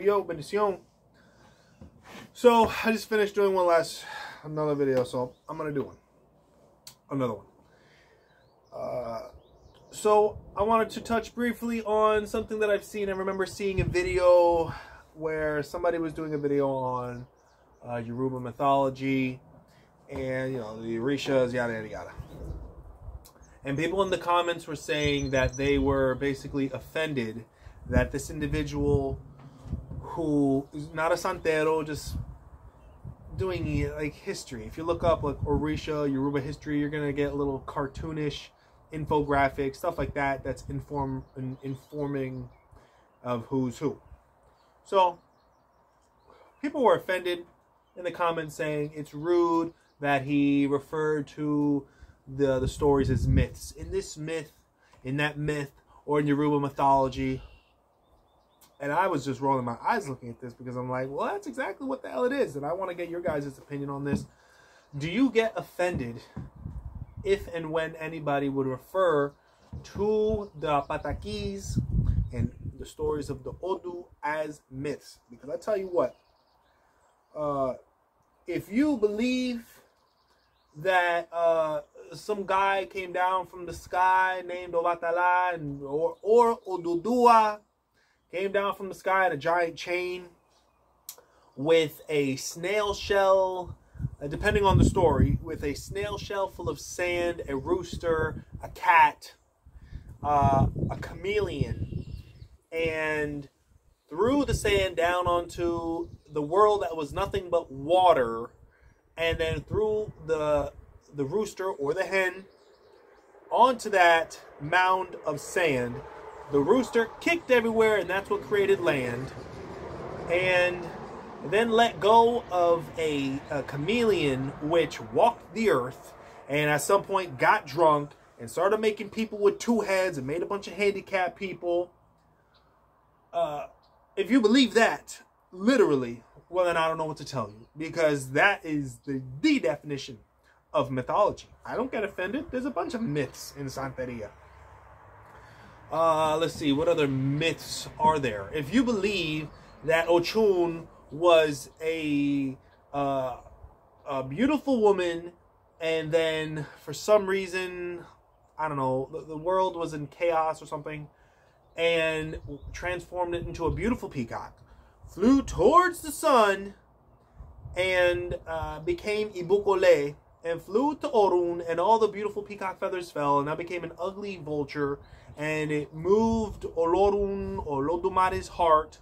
Yo, bendición. So, I just finished doing another video, so I'm going to do another one. So, I wanted to touch briefly on something that I've seen. I remember seeing a video where somebody was doing a video on Yoruba mythology and, you know, the Orishas, yada, yada, yada. And people in the comments were saying that they were basically offended that this individual who is not a santero, just doing like history. If you look up like Orisha, Yoruba history, you're going to get a little cartoonish infographic, stuff like that, that's informing of who's who. So, people were offended in the comments saying it's rude that he referred to the stories as myths. In this myth, in that myth, or in Yoruba mythology. And I was just rolling my eyes looking at this because I'm like, well, that's exactly what the hell it is. And I want to get your guys' opinion on this. Do you get offended if and when anybody would refer to the Patakis and the stories of the Odu as myths? Because I tell you what, if you believe that some guy came down from the sky named Obatala or Odudua came down from the sky in a giant chain with a snail shell, depending on the story, with a snail shell full of sand, a rooster, a cat, a chameleon, and threw the sand down onto the world that was nothing but water, and then threw the rooster or the hen onto that mound of sand. The rooster kicked everywhere, and that's what created land. And then let go of a chameleon which walked the earth, and at some point got drunk and started making people with two heads and made a bunch of handicapped people. If you believe that, literally, well, then I don't know what to tell you, because that is the definition of mythology. I don't get offended. There's a bunch of myths in Santeria. Let's see, what other myths are there? If you believe that Ochun was a beautiful woman, and then for some reason, I don't know, the world was in chaos or something, and transformed it into a beautiful peacock, flew towards the sun, and became Ibukole, and flew to Orun, and all the beautiful peacock feathers fell, and that became an ugly vulture, and it moved Olorun, Olodumare's heart,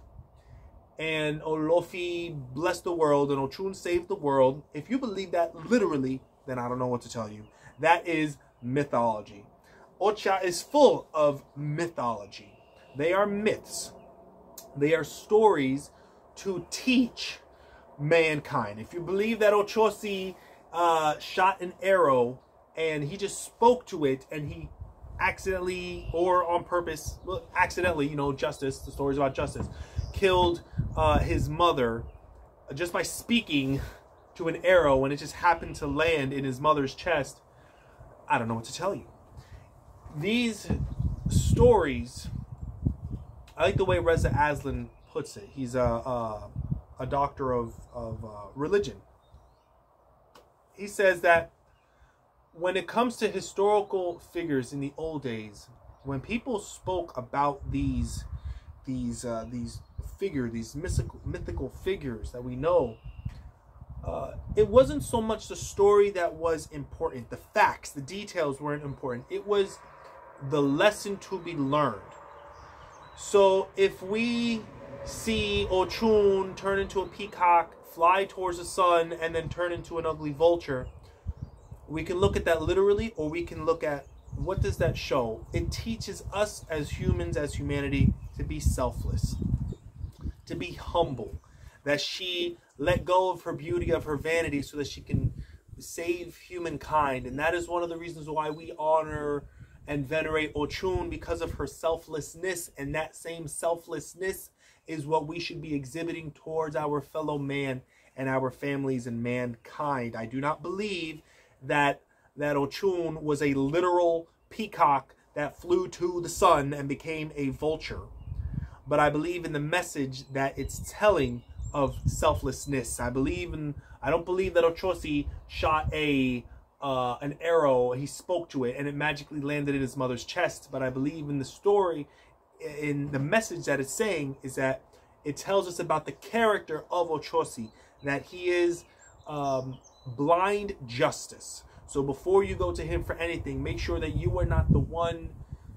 and Olofi blessed the world, and Ochun saved the world. If you believe that literally, then I don't know what to tell you. That is mythology. Ocha is full of mythology. They are myths. They are stories to teach mankind. If you believe that Ochosi shot an arrow and he just spoke to it, and he accidentally or on purpose, well, accidentally, you know, justice, the stories about justice, killed his mother just by speaking to an arrow, and it just happened to land in his mother's chest, I don't know what to tell you. These stories, I like the way Reza Aslan puts it. He's a doctor of religion. He says that when it comes to historical figures in the old days, when people spoke about these mythical figures that we know, it wasn't so much the story that was important. The facts, the details weren't important. It was the lesson to be learned. So if we see Ochun turn into a peacock, fly towards the sun, and then turn into an ugly vulture, we can look at that literally, or we can look at, what does that show? It teaches us as humans, as humanity, to be selfless, to be humble, that she let go of her beauty, of her vanity, so that she can save humankind. And that is one of the reasons why we honor and venerate Ochun, because of her selflessness. And that same selflessness is what we should be exhibiting towards our fellow man and our families and mankind. I do not believe that Ochun was a literal peacock that flew to the sun and became a vulture. but I believe in the message that it's telling of selflessness. I don't believe that Ochosi shot an arrow, he spoke to it, and it magically landed in his mother's chest. But I believe in the story, in the message that it's saying, is that it tells us about the character of Ochosi, that he is blind justice. So before you go to him for anything, make sure that you are not the one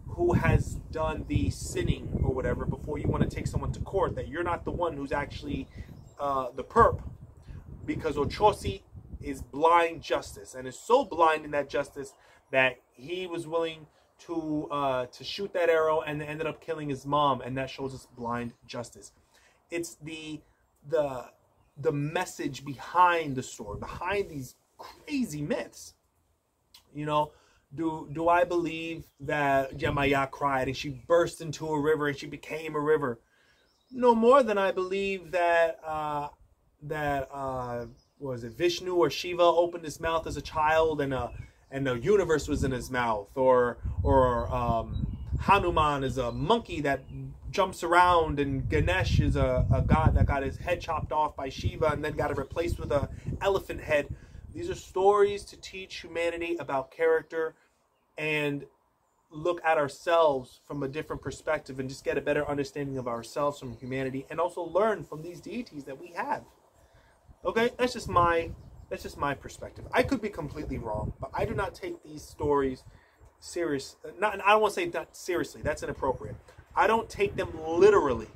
who has done the sinning or whatever. Before you want to take someone to court, that you're not the one who's actually the perp, because Ochosi is blind justice, and is so blind in that justice that he was willing to shoot that arrow and ended up killing his mom, and that shows us blind justice. It's the message behind the story, behind these crazy myths. You know, do I believe that Yamaya cried and she burst into a river and she became a river? No more than I believe that was it Vishnu or Shiva opened his mouth as a child and the universe was in his mouth, or Hanuman is a monkey that jumps around, and Ganesh is a god that got his head chopped off by Shiva and then got it replaced with an elephant head. These are stories to teach humanity about character and look at ourselves from a different perspective and just get a better understanding of ourselves from humanity, and also learn from these deities that we have. Okay, that's just my perspective. I could be completely wrong, but I do not take these stories serious. I don't want to say not seriously. That's inappropriate. I don't take them literally,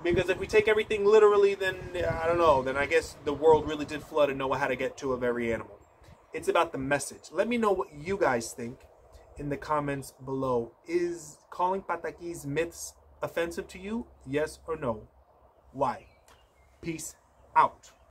because if we take everything literally, then I don't know. Then I guess the world really did flood and know how to get to of every animal. It's about the message. Let me know what you guys think in the comments below. Is calling Pataki's myths offensive to you? Yes or no? Why? Peace out.